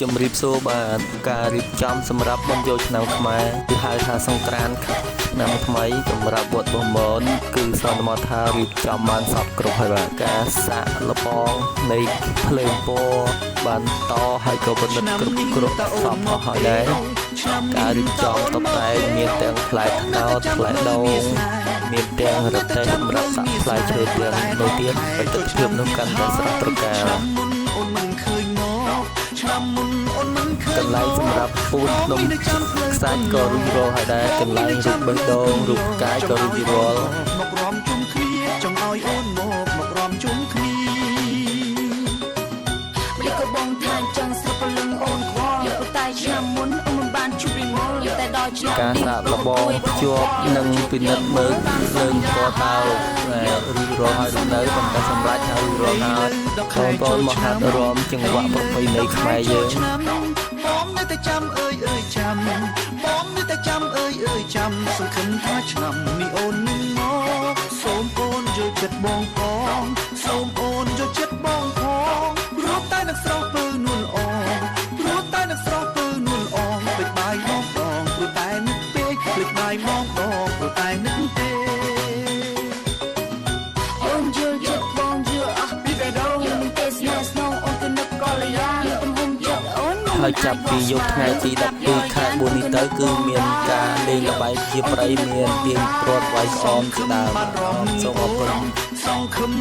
ជំរាបសួរបាទការរៀបចំសម្រាប់បុណ្យចូលឆ្នាំខ្មែរគឺហៅថាសង្ក្រាន្តឆ្នាំថ្មីសម្រាប់វត្តបំមនគឺសន្មតថារៀបចំបានសពគ្រប់ហើយបាទការសាក់លបងនៃភ្លើងពណ៌បានតហើយក៏បណ្ឌិតគ្រប់សពអស់ហើយដែរការរៀបចំតុបតែងមានទាំងផ្លែត្នោតផ្លែដូងមានទាំងរទេះសម្រាប់សាក់ផ្លែឈើទាំងនោះទៀតហើយទឹកភាពនោះកាន់តែស្រស់ត្រកាលកន្លែងសម្រាប់ពូនភ្នំខ្សាច់ក៏រួចរាល់ហើយដែរកន្លែងរូបបេះដូងរូបកាយក៏រួចរាល់មករំជុំគ្នាចង់ឲ្យអូនមករំជុំគ្នាម្លឹកក៏បងថាចង់ស្រុកព្រលឹងអូនខ្វល់ប៉ុន្តែឆ្នាំមុនអូនមិនបានជួបពីមុនតែដល់ឆ្នាំការសាកល្បងភ្ជាប់និងពិនិត្យមើលលើងពណ៌តើរួចរាល់ហើយនៅប៉ុន្តែសម្រាប់ហើយរួចរាល់ហើយបងមកហាត់រំចង្វាក់ប្រពៃណីខ្មែរយើងបងនៅតែចាំអើយចាំបងនៅតែចាំអើយចាំសង្ឃឹមថាឆ្នាំនេះអូននឹងមកសូមអូនយកចិត្តបងផងសូមអូនយកចិត្តបងផងព្រោះតែនឹងស្រស់ពើនួនអងព្រោះតែនឹងស្រស់ពើនួនអងពេចបាយមកដងព្រោះតែនឹកពេកភ្លេចបាយមកដងព្រោះតែនឹកពេកអូនយកចិត្តបងយកអស់ពីតែដងមិនទេស្នេហ៍ស្នងអូនទៅនឹកកល្យានទំហំចិត្តអូនហើយចាប់ពីយប់ថ្ងៃទី12ខែ4នេះទៅគឺមានការលេងល្បែងជាប្រៃមានទាញព្រាត់វាយក្អមជាដើមសូមអរគុណ